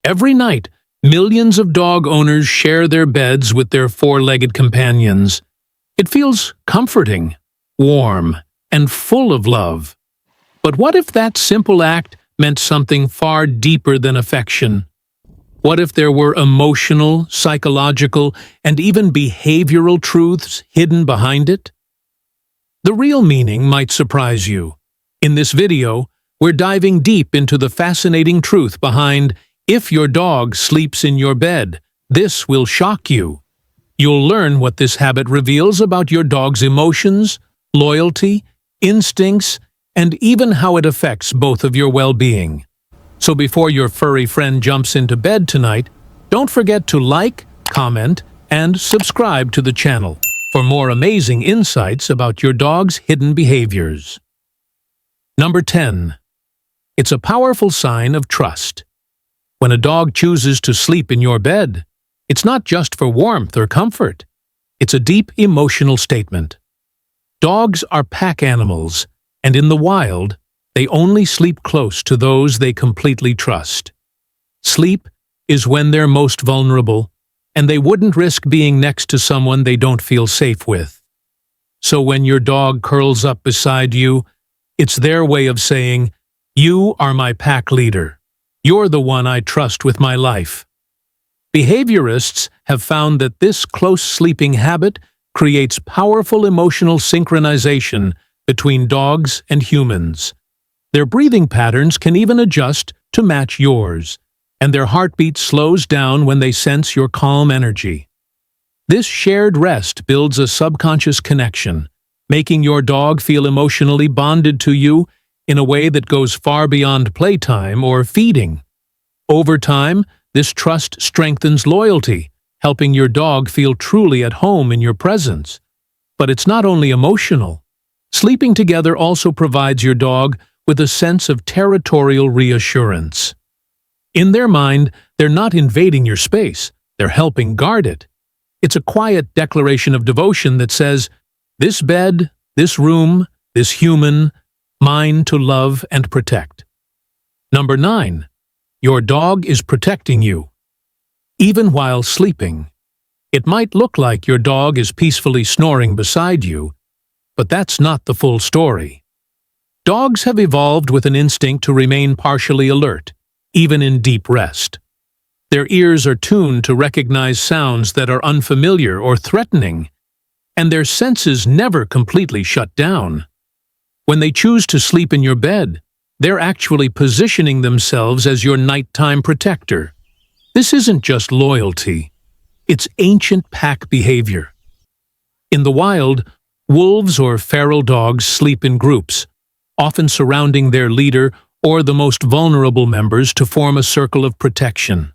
Every night, millions of dog owners share their beds with their four-legged companions. It feels comforting, warm, and full of love. But what if that simple act meant something far deeper than affection? What if there were emotional, psychological, and even behavioral truths hidden behind it? The real meaning might surprise you. In this video, we're diving deep into the fascinating truth behind "If your dog sleeps in your bed, this will shock you." You'll learn what this habit reveals about your dog's emotions, loyalty, instincts, and even how it affects both of your well-being. So before your furry friend jumps into bed tonight, don't forget to like, comment, and subscribe to the channel for more amazing insights about your dog's hidden behaviors. Number 10. It's a powerful sign of trust. When a dog chooses to sleep in your bed, it's not just for warmth or comfort. It's a deep emotional statement. Dogs are pack animals, and in the wild, they only sleep close to those they completely trust. Sleep is when they're most vulnerable, and they wouldn't risk being next to someone they don't feel safe with. So when your dog curls up beside you, it's their way of saying, "You are my pack leader. You're the one I trust with my life." Behaviorists have found that this close sleeping habit creates powerful emotional synchronization between dogs and humans. Their breathing patterns can even adjust to match yours, and their heartbeat slows down when they sense your calm energy. This shared rest builds a subconscious connection, making your dog feel emotionally bonded to you in a way that goes far beyond playtime or feeding. Over time, this trust strengthens loyalty, helping your dog feel truly at home in your presence. But it's not only emotional. Sleeping together also provides your dog with a sense of territorial reassurance. In their mind, they're not invading your space, they're helping guard it. It's a quiet declaration of devotion that says, "This bed, this room, this human, mine to love and protect." Number 9. Your dog is protecting you. Even while sleeping, it might look like your dog is peacefully snoring beside you, but that's not the full story. Dogs have evolved with an instinct to remain partially alert, even in deep rest. Their ears are tuned to recognize sounds that are unfamiliar or threatening, and their senses never completely shut down. When they choose to sleep in your bed, they're actually positioning themselves as your nighttime protector. This isn't just loyalty, it's ancient pack behavior. In the wild, wolves or feral dogs sleep in groups, often surrounding their leader or the most vulnerable members to form a circle of protection.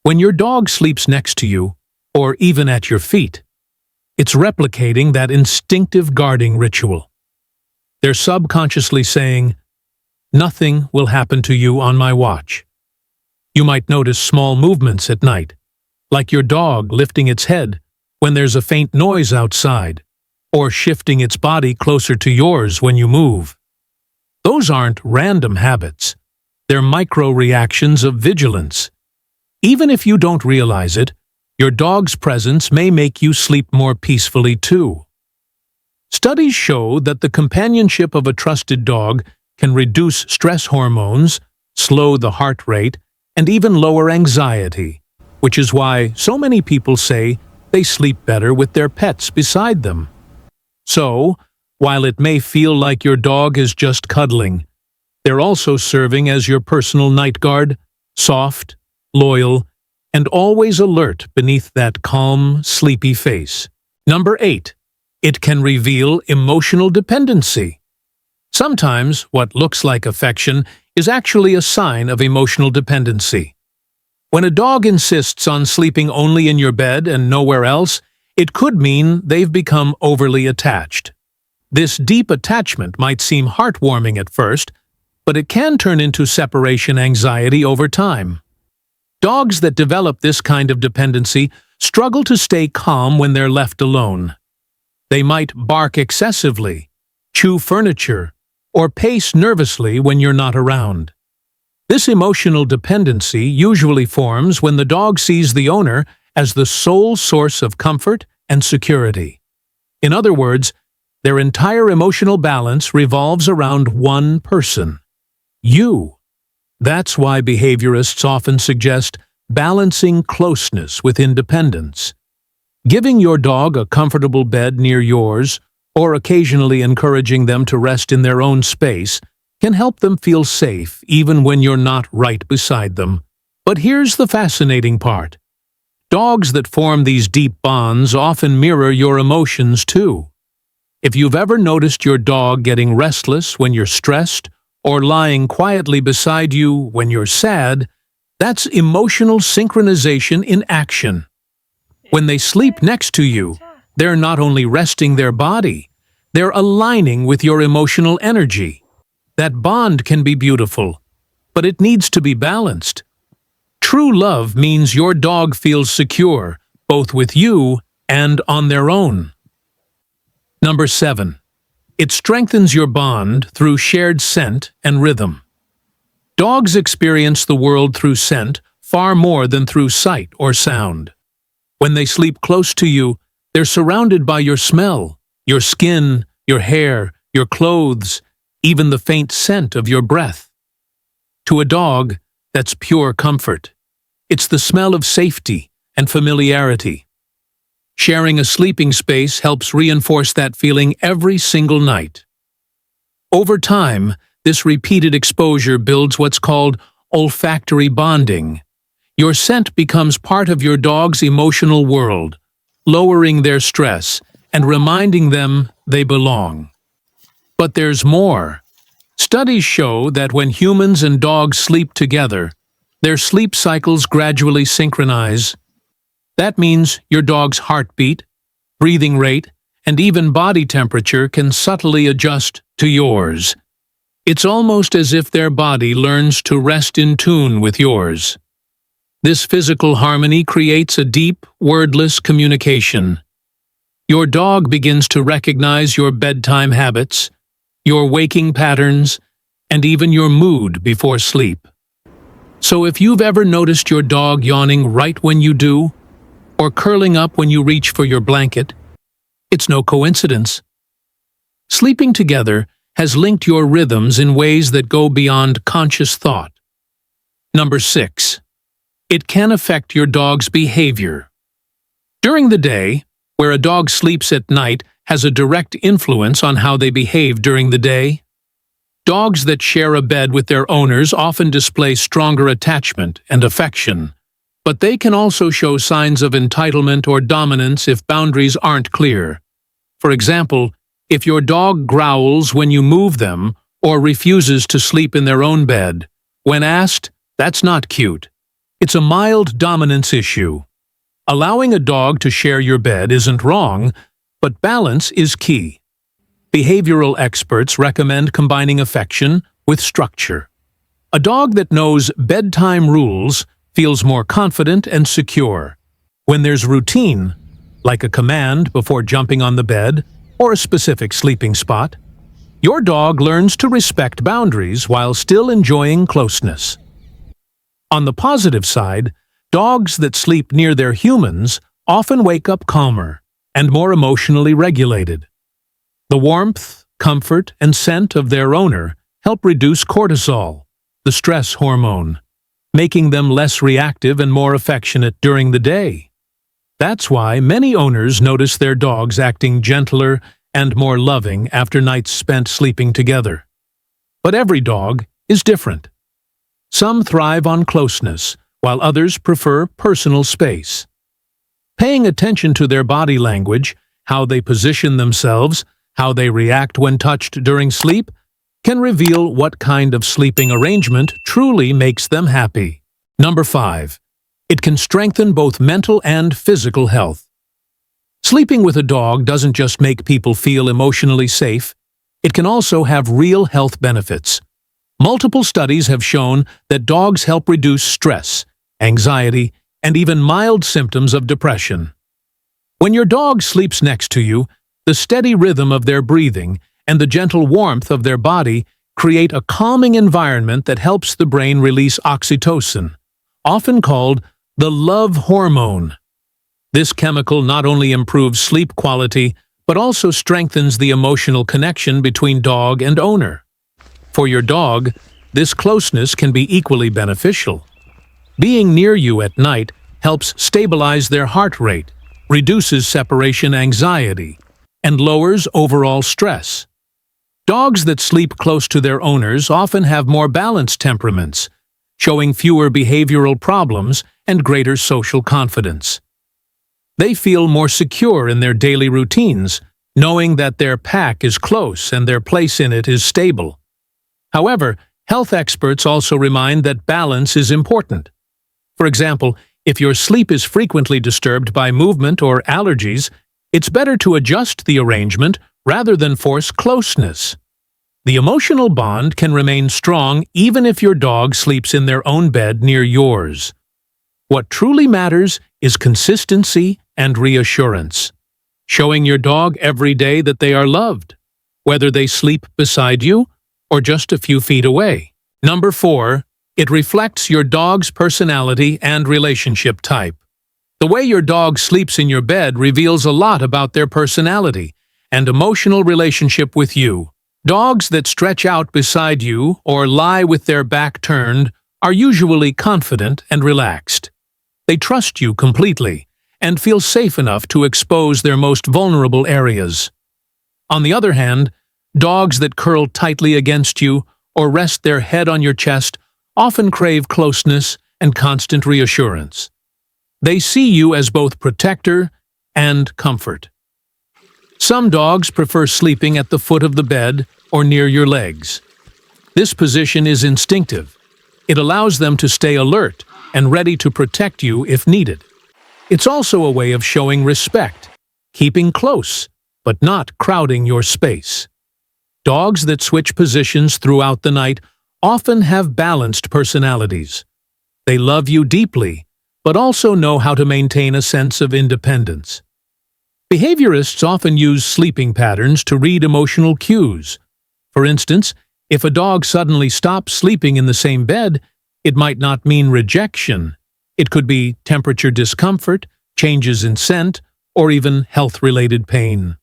When your dog sleeps next to you, or even at your feet, it's replicating that instinctive guarding ritual. They're subconsciously saying, "Nothing will happen to you on my watch." You might notice small movements at night, like your dog lifting its head when there's a faint noise outside, or shifting its body closer to yours when you move. Those aren't random habits. They're micro-reactions of vigilance. Even if you don't realize it, your dog's presence may make you sleep more peacefully too. Studies show that the companionship of a trusted dog can reduce stress hormones, slow the heart rate, and even lower anxiety, which is why so many people say they sleep better with their pets beside them. So, while it may feel like your dog is just cuddling, they're also serving as your personal night guard, soft, loyal, and always alert beneath that calm, sleepy face. Number 8. It can reveal emotional dependency. Sometimes what looks like affection is actually a sign of emotional dependency. When a dog insists on sleeping only in your bed and nowhere else, it could mean they've become overly attached. This deep attachment might seem heartwarming at first, but it can turn into separation anxiety over time. Dogs that develop this kind of dependency struggle to stay calm when they're left alone. They might bark excessively, chew furniture, or pace nervously when you're not around. This emotional dependency usually forms when the dog sees the owner as the sole source of comfort and security. In other words, their entire emotional balance revolves around one person: you. That's why behaviorists often suggest balancing closeness with independence. Giving your dog a comfortable bed near yours, or occasionally encouraging them to rest in their own space, can help them feel safe even when you're not right beside them. But here's the fascinating part. Dogs that form these deep bonds often mirror your emotions too. If you've ever noticed your dog getting restless when you're stressed, or lying quietly beside you when you're sad, that's emotional synchronization in action. When they sleep next to you, they're not only resting their body, they're aligning with your emotional energy. That bond can be beautiful, but it needs to be balanced. True love means your dog feels secure, both with you and on their own. Number 7. It strengthens your bond through shared scent and rhythm. Dogs experience the world through scent far more than through sight or sound. When they sleep close to you, they're surrounded by your smell, your skin, your hair, your clothes, even the faint scent of your breath. To a dog, that's pure comfort. It's the smell of safety and familiarity. Sharing a sleeping space helps reinforce that feeling every single night. Over time, this repeated exposure builds what's called olfactory bonding. Your scent becomes part of your dog's emotional world, lowering their stress and reminding them they belong. But there's more. Studies show that when humans and dogs sleep together, their sleep cycles gradually synchronize. That means your dog's heartbeat, breathing rate, and even body temperature can subtly adjust to yours. It's almost as if their body learns to rest in tune with yours. This physical harmony creates a deep, wordless communication. Your dog begins to recognize your bedtime habits, your waking patterns, and even your mood before sleep. So if you've ever noticed your dog yawning right when you do, or curling up when you reach for your blanket, it's no coincidence. Sleeping together has linked your rhythms in ways that go beyond conscious thought. Number 6. It can affect your dog's behavior. During the day, where a dog sleeps at night has a direct influence on how they behave during the day. Dogs that share a bed with their owners often display stronger attachment and affection, but they can also show signs of entitlement or dominance if boundaries aren't clear. For example, if your dog growls when you move them or refuses to sleep in their own bed, when asked, that's not cute. It's a mild dominance issue. Allowing a dog to share your bed isn't wrong, but balance is key. Behavioral experts recommend combining affection with structure. A dog that knows bedtime rules feels more confident and secure. When there's routine, like a command before jumping on the bed or a specific sleeping spot, your dog learns to respect boundaries while still enjoying closeness. On the positive side, dogs that sleep near their humans often wake up calmer and more emotionally regulated. The warmth, comfort, and scent of their owner help reduce cortisol, the stress hormone, making them less reactive and more affectionate during the day. That's why many owners notice their dogs acting gentler and more loving after nights spent sleeping together. But every dog is different. Some thrive on closeness, while others prefer personal space. Paying attention to their body language, how they position themselves, how they react when touched during sleep, can reveal what kind of sleeping arrangement truly makes them happy. Number 5. It can strengthen both mental and physical health. Sleeping with a dog doesn't just make people feel emotionally safe, it can also have real health benefits. Multiple studies have shown that dogs help reduce stress, anxiety, and even mild symptoms of depression. When your dog sleeps next to you, the steady rhythm of their breathing and the gentle warmth of their body create a calming environment that helps the brain release oxytocin, often called the love hormone. This chemical not only improves sleep quality, but also strengthens the emotional connection between dog and owner. For your dog, this closeness can be equally beneficial. Being near you at night helps stabilize their heart rate, reduces separation anxiety, and lowers overall stress. Dogs that sleep close to their owners often have more balanced temperaments, showing fewer behavioral problems and greater social confidence. They feel more secure in their daily routines, knowing that their pack is close and their place in it is stable. However, health experts also remind that balance is important. For example, if your sleep is frequently disturbed by movement or allergies, it's better to adjust the arrangement rather than force closeness. The emotional bond can remain strong even if your dog sleeps in their own bed near yours. What truly matters is consistency and reassurance, showing your dog every day that they are loved, whether they sleep beside you or just a few feet away. Number 4, it reflects your dog's personality and relationship type. The way your dog sleeps in your bed reveals a lot about their personality and emotional relationship with you. Dogs that stretch out beside you or lie with their back turned are usually confident and relaxed. They trust you completely and feel safe enough to expose their most vulnerable areas. On the other hand, dogs that curl tightly against you or rest their head on your chest often crave closeness and constant reassurance. They see you as both protector and comfort. Some dogs prefer sleeping at the foot of the bed or near your legs. This position is instinctive. It allows them to stay alert and ready to protect you if needed. It's also a way of showing respect, keeping close, but not crowding your space. Dogs that switch positions throughout the night often have balanced personalities. They love you deeply, but also know how to maintain a sense of independence. Behaviorists often use sleeping patterns to read emotional cues. For instance, if a dog suddenly stops sleeping in the same bed, it might not mean rejection. It could be temperature discomfort, changes in scent, or even health-related pain.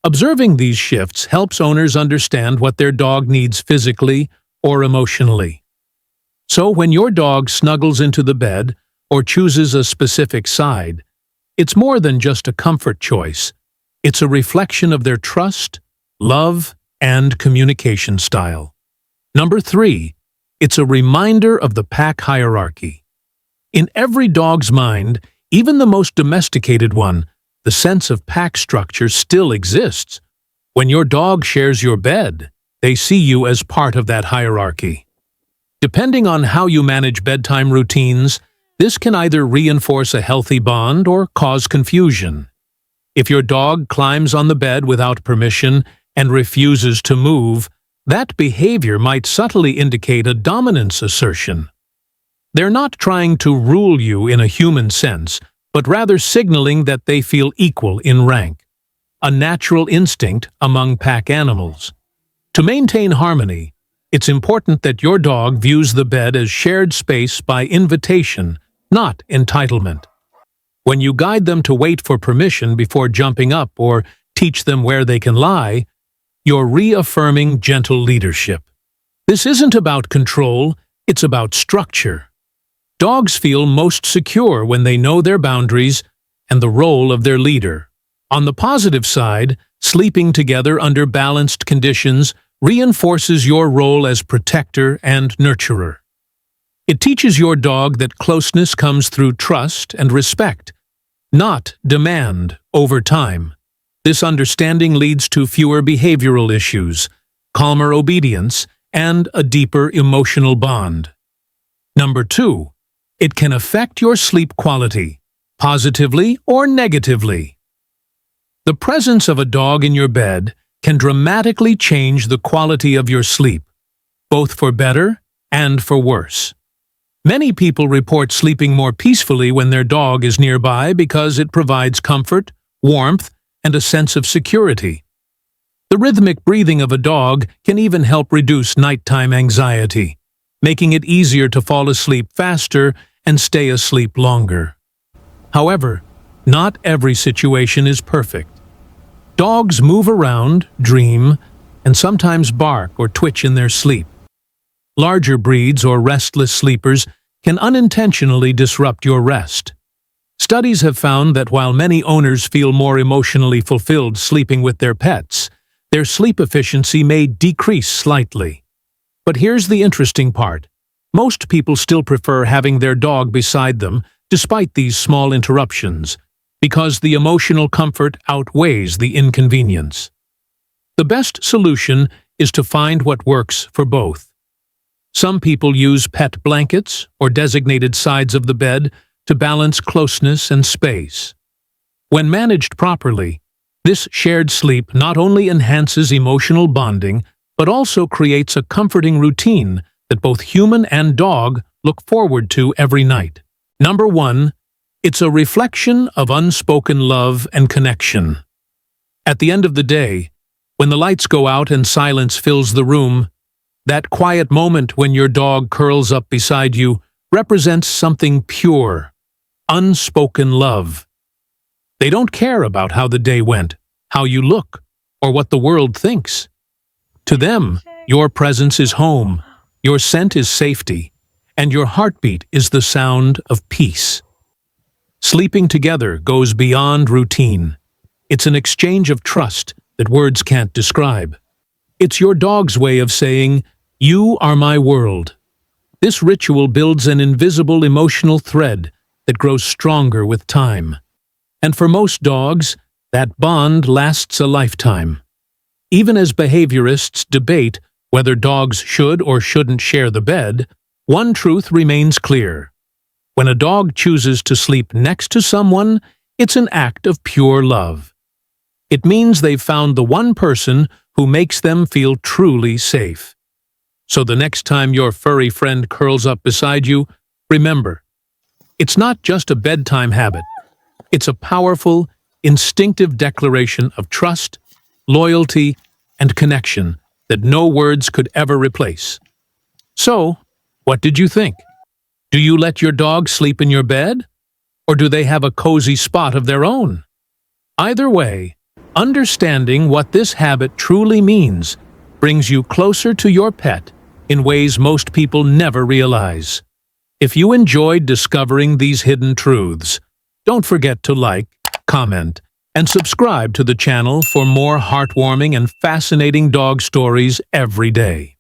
Observing these shifts helps owners understand what their dog needs physically or emotionally. So when your dog snuggles into the bed or chooses a specific side, it's more than just a comfort choice. It's a reflection of their trust, love, and communication style. Number 3, it's a reminder of the pack hierarchy. In every dog's mind, even the most domesticated one, the sense of pack structure still exists. When your dog shares your bed, they see you as part of that hierarchy. Depending on how you manage bedtime routines, this can either reinforce a healthy bond or cause confusion. If your dog climbs on the bed without permission and refuses to move, that behavior might subtly indicate a dominance assertion. They're not trying to rule you in a human sense, but rather signaling that they feel equal in rank, a natural instinct among pack animals. To maintain harmony, it's important that your dog views the bed as shared space by invitation, not entitlement. When you guide them to wait for permission before jumping up or teach them where they can lie, you're reaffirming gentle leadership. This isn't about control, it's about structure. Dogs feel most secure when they know their boundaries and the role of their leader. On the positive side, sleeping together under balanced conditions reinforces your role as protector and nurturer. It teaches your dog that closeness comes through trust and respect, not demand over time. This understanding leads to fewer behavioral issues, calmer obedience, and a deeper emotional bond. Number 2, it can affect your sleep quality, positively or negatively. The presence of a dog in your bed can dramatically change the quality of your sleep, both for better and for worse. Many people report sleeping more peacefully when their dog is nearby because it provides comfort, warmth, and a sense of security. The rhythmic breathing of a dog can even help reduce nighttime anxiety, making it easier to fall asleep faster and stay asleep longer. However, not every situation is perfect. Dogs move around, dream, and sometimes bark or twitch in their sleep. Larger breeds or restless sleepers can unintentionally disrupt your rest. Studies have found that while many owners feel more emotionally fulfilled sleeping with their pets, their sleep efficiency may decrease slightly. But here's the interesting part. Most people still prefer having their dog beside them despite these small interruptions, because the emotional comfort outweighs the inconvenience. The best solution is to find what works for both. Some people use pet blankets or designated sides of the bed to balance closeness and space. When managed properly, this shared sleep not only enhances emotional bonding, but also creates a comforting routine that both human and dog look forward to every night. Number 1. It's a reflection of unspoken love and connection. At the end of the day, when the lights go out and silence fills the room, that quiet moment when your dog curls up beside you represents something pure, unspoken love. They don't care about how the day went, how you look, or what the world thinks. To them, your presence is home, your scent is safety, and your heartbeat is the sound of peace. Sleeping together goes beyond routine. It's an exchange of trust that words can't describe. It's your dog's way of saying, "You are my world." This ritual builds an invisible emotional thread that grows stronger with time. And for most dogs, that bond lasts a lifetime. Even as behaviorists debate whether dogs should or shouldn't share the bed, one truth remains clear. When a dog chooses to sleep next to someone, it's an act of pure love. It means they've found the one person who makes them feel truly safe. So the next time your furry friend curls up beside you, remember, it's not just a bedtime habit. It's a powerful, instinctive declaration of trust, loyalty, and connection that no words could ever replace. So, what did you think? Do you let your dog sleep in your bed? Or do they have a cozy spot of their own? Either way, understanding what this habit truly means brings you closer to your pet in ways most people never realize. If you enjoyed discovering these hidden truths, don't forget to like, comment, and subscribe to the channel for more heartwarming and fascinating dog stories every day.